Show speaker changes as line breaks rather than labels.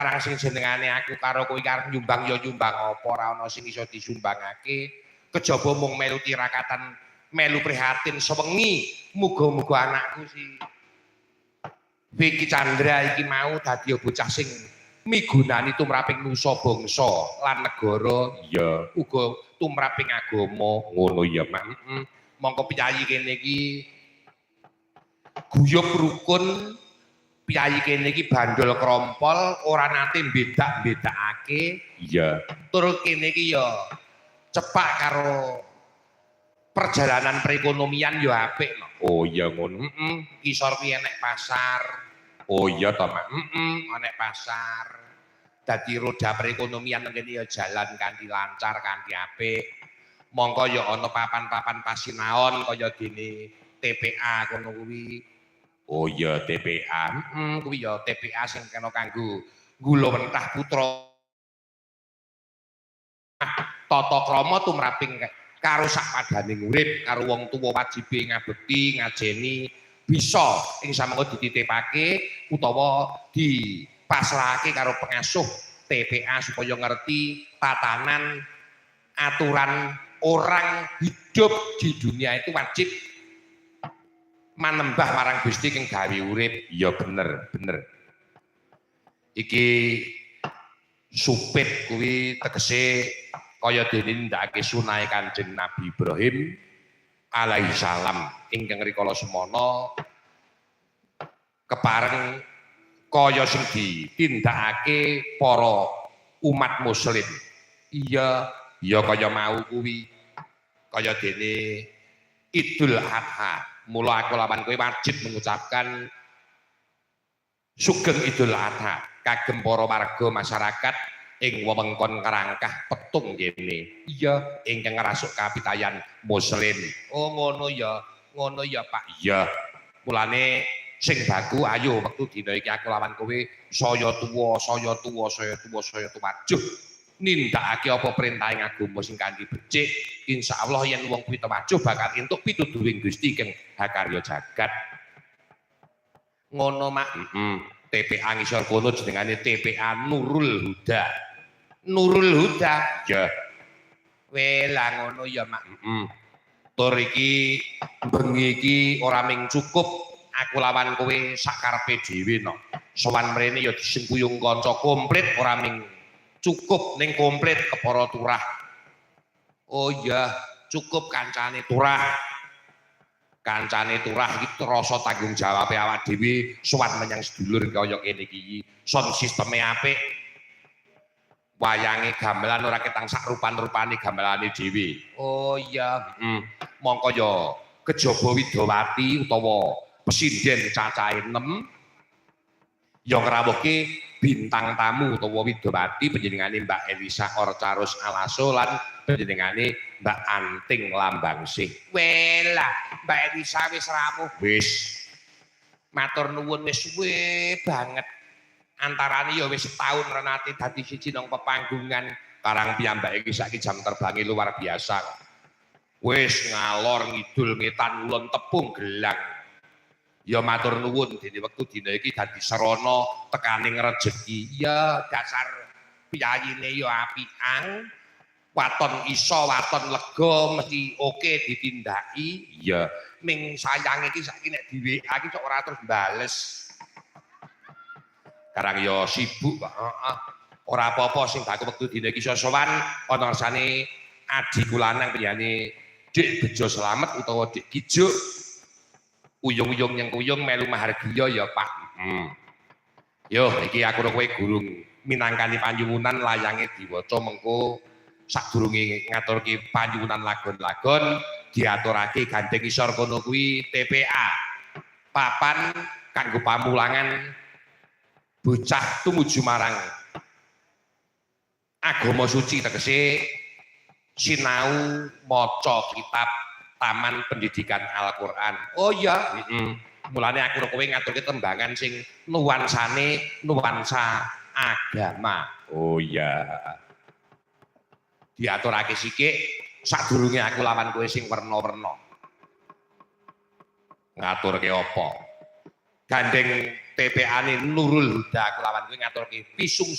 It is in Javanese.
Barang sing jenengane aku karo kowe karep nyumbang ya nyumbang apa ora ana sing iso disumbangake kejaba mung melu tirakatan melu prihatin sewengi muga-muga anakku si Vicky Chandra iki mau dadi bocah sing migunani tumraping nusa bangsa lan negara ya uga tumraping agama ngono ya Mak. Mongko piyayi kene iki guyub rukun piyayi kene iki bandol krompol ora nate bedak-bedakake iya tur kene iki ya cepak karo perjalanan perekonomian ya apik no. Oh iya ngono kisor kuwi enek pasar oh iya to Mak enek pasar dadi roda perekonomian ngene ya jalan kanthi lancar kanthi apik mongko ya ana papan-papan pasinaon kaya dene TPA kono kuwi. Oh iya TPA, kuwi ya TPA sing kena kanggo gula wentah putra tata krama tumraping karo sakpadaning urip karo wong tuwa wajibe ngabekti ngajeni bisa ing samangka dititipake utawa dipasrahake karo pengasuh TPA supaya ngerti tatanan aturan orang hidup di dunia itu wajib manembah marang Gusti kang gawe urip. Ya bener iki supit kuwi tegese kaya dene ndakake sunahe Kanjeng Nabi Ibrahim alaihi salam ingkang rikala semana kepareng kaya sing ditindakake para umat muslim. Iya kaya mau kuwi kaya dene Idul Adha. Mula aku lawan kowe wajib mengucapkan sugeng Idul Adha kagem para warga masyarakat ing wewengkon Kerangkah Petung kene. Iya ingkang ngrasuk kapitayan muslim. Oh ngono ya Pak. Iya. Mulane sing baku ayo wektu dina iki aku lawan kowe saya tuwa nindakake apa perintahing agama sing kanthi becik insyaallah yen wong kuwi tawajuh bakal entuk pituduhing Gusti kang hakarya jagat ngono Mak. TPA ngisor kono jenengane TPA Nurul Huda ya wela ngono ya Mak. Tur iki bengi iki ora ming cukup aku lawan kowe sakarepe dhewe no sowan mrene ya disengkuyung kanca komplit ora ming cukup ning komplit kepara turah. Oh iya cukup kancane turah iki rasa tanggung jawab awak dhewe sowan menyang sedulur kaya kene iki sound sisteme apik wayange gamelan ora ketang sak rupan-rupane gamelane dhewe. Oh iya mongko ya kejaba Widawati utawa presiden cacahe 6 ya ngrawuhke bintang tamu utawa Widawati panjenengane Mbak Elisa Orcarus Alaso lan panjenengane Mbak Anting Lambangsih. Wela Mbak Elisa wis rawuh wis matur nuwun wis suwe banget antarane ya wis setahun renate dadi siji nang pepanggungan karang piyambake iki saiki jam terbange luar biasa wis ngalor ngidul ngetan ulun tepung gelang. Ya matur nuwun dene wektu dina iki dadi sarana tekaning rejeki. Ya dasar piyayine ya apian. Waton iso, waton lega mesti oke ditindaki. Ya ming sayang iki saiki nek di WA iki kok ora terus bales. Karang ya sibuk kok. Ora apa-apa sing baku wektu dina iki sowan ana rasane adiku lanang piyane Dik Bejo Slamet utawa Dik Kijuk. Uyung-uyung yang kuyung melu mahargiya ya Pak. Yo iki aku kowe gurung minangkani panyuwunan layange diwaca mengko sadurunge ngaturke panyuwunan lagon-lagon diaturake gandeng isor kono kuwi TPA. Papan kanggo pamulangan bocah tumuju marang agama suci tegese sinau maca kitab Taman Pendidikan Al-Qur'an. Oh iya, mulane aku kowe ngaturke tembangan sing nuansane nuansa agama. Oh iya. Diaturake sithik sadurunge aku lawan kowe sing werna-werna. Ngaturke apa? Gandeng PPA-ne Nurul Huda kelawan kowe ngaturke pisung